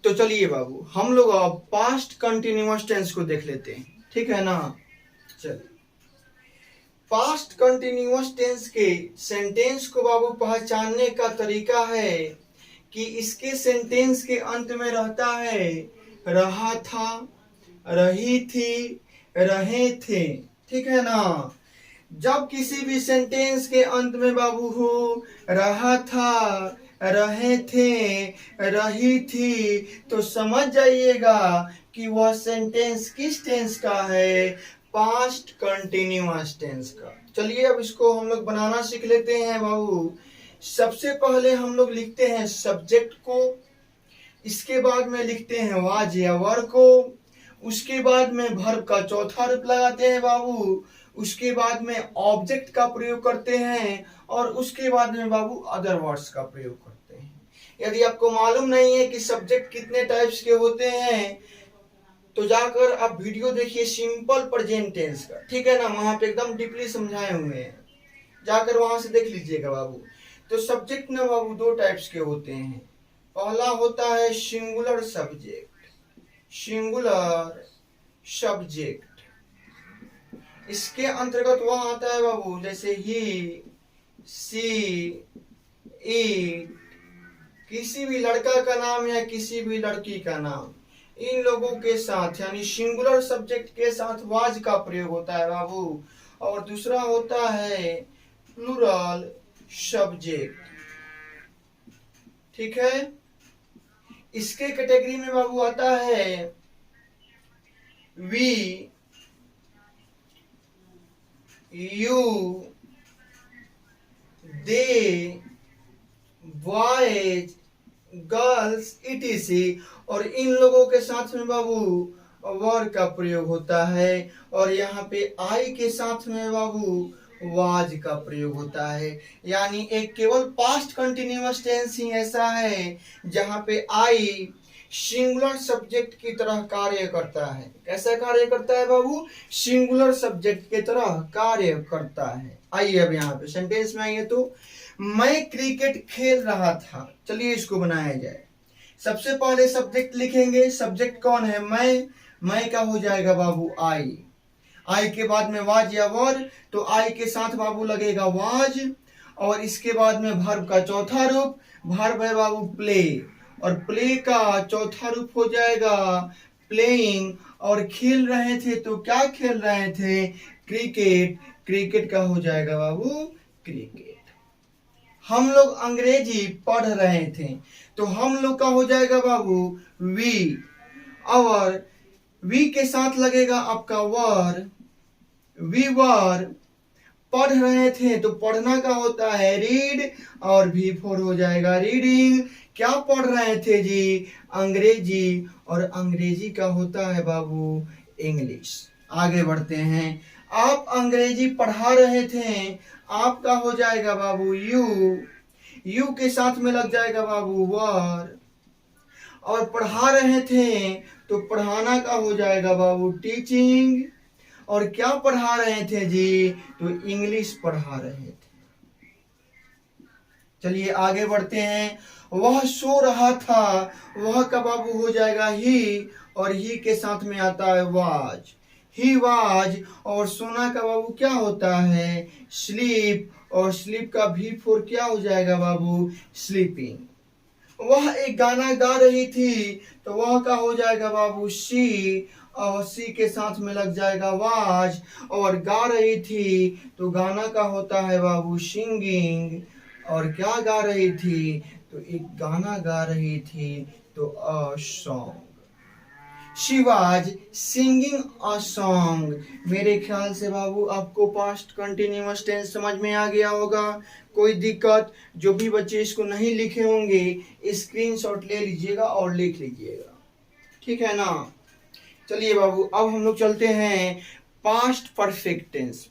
तो चलिए बाबू हम लोग अब पास्ट कंटिन्यूअस टेंस को देख लेते हैं, ठीक है ना। चलिए पास्ट कंटिन्यूअस टेंस के सेंटेंस को बाबू पहचानने का तरीका है कि इसके सेंटेंस के अंत में रहता है रहा था, रही थी, रहे थे, ठीक है ना। जब किसी भी सेंटेंस के अंत में बाबू हो रहा था, रहे थे, रही थी, तो समझ जाइएगा कि वह सेंटेंस किस टेंस का है, पास्ट कंटिन्यूअस टेंस का। चलिए अब इसको हम लोग बनाना सीख लेते हैं बाबू। सबसे पहले हम लोग लिखते हैं सब्जेक्ट को, इसके बाद में लिखते हैं वाज या वर को, उसके बाद में वर्ब का चौथा रूप लगाते हैं बाबू, उसके बाद में ऑब्जेक्ट का प्रयोग करते हैं और उसके बाद में बाबू अदर वर्ड्स का प्रयोग करते हैं। यदि आपको मालूम नहीं है कि सब्जेक्ट कितने टाइप्स के होते हैं तो जाकर आप वीडियो देखिए सिंपल प्रेजेंट टेंस का, ठीक है ना, वहां पे एकदम डीपली समझाए हुए हैं, जाकर वहां से देख लीजिएगा बाबू। तो सब्जेक्ट ना बाबू दो टाइप्स के होते हैं। पहला होता है सिंगुलर सब्जेक्ट, सिंगुलर सब्जेक्ट। इसके अंतर्गत वह आता है बाबू जैसे ही, सी, इट, किसी भी लड़का का नाम या किसी भी लड़की का नाम, इन लोगों के साथ यानी सिंगुलर सब्जेक्ट के साथ वाज का प्रयोग होता है बाबू। और दूसरा होता है प्लूरल सब्जेक्ट, ठीक है। इसके कैटेगरी में बाबू आता है we, you, they, boys, girls, etc. और इन लोगों के साथ में बाबू वर का प्रयोग होता है और यहाँ पे आई के साथ में बाबू वाज का प्रयोग होता है। यानी एक केवल पास्ट कंटिन्यूअस टेंस ही ऐसा है जहाँ पे आई सिंगुलर सब्जेक्ट की तरह कार्य करता है। कैसा कार्य करता है बाबू? सिंगुलर सब्जेक्ट की तरह कार्य करता है। आइए अब यहाँ पे सेंटेंस में आइए तो मैं क्रिकेट खेल रहा था। चलिए इसको बनाया जाए। सबसे पहले सब्जेक्ट लिखेंगे। सब्जेक्ट कौन है? मैं का हो जाएगा बाबू आई। आई के बाद में वाज या वर, तो आई के साथ बाबू लगेगा वाज और इसके बाद में वर्ब का चौथा रूप, वर्ब है बाबू प्ले और प्ले का चौथा रूप हो जाएगा प्लेइंग। और खेल रहे थे तो क्या खेल रहे थे? क्रिकेट। क्रिकेट का हो जाएगा बाबू क्रिकेट। हम लोग अंग्रेजी पढ़ रहे थे तो हम लोग का हो जाएगा बाबू वी। और वी के साथ लगेगा आपका वर, वी वर। पढ़ रहे थे तो पढ़ना का होता है रीड और भी फोर हो जाएगा रीडिंग। क्या पढ़ रहे थे जी? अंग्रेजी। और अंग्रेजी का होता है बाबू इंग्लिश। आगे बढ़ते हैं। आप अंग्रेजी पढ़ा रहे थे, आपका हो जाएगा बाबू यू। यू के साथ में लग जाएगा बाबू वर। और पढ़ा रहे थे तो पढ़ाना का हो जाएगा बाबू टीचिंग। और क्या पढ़ा रहे थे जी? तो इंग्लिश पढ़ा रहे थे। चलिए आगे बढ़ते हैं। वह सो रहा था, वह का बाबू हो जाएगा ही और ही के साथ में आता है वाज। He was. और सोना का बाबू क्या होता है? स्लीप। और स्लीप का भी फोर क्या हो जाएगा बाबू? स्लीपिंग। वह एक गाना गा रही थी तो वह का हो जाएगा बाबू शी और सी के साथ में लग जाएगा वाज। और गा रही थी तो गाना का होता है बाबू सिंगिंग। और क्या गा रही थी? तो एक गाना गा रही थी तो a song. She was singing a song. मेरे ख्याल से बाबू आपको पास्ट कंटिन्यूअस टेंस समझ में आ गया होगा। कोई दिक्कत? जो भी बच्चे इसको नहीं लिखे होंगे स्क्रीनशॉट ले लीजिएगा और लिख लीजिएगा, ठीक है ना। चलिए बाबू अब हम लोग चलते हैं पास्ट परफेक्ट टेंस।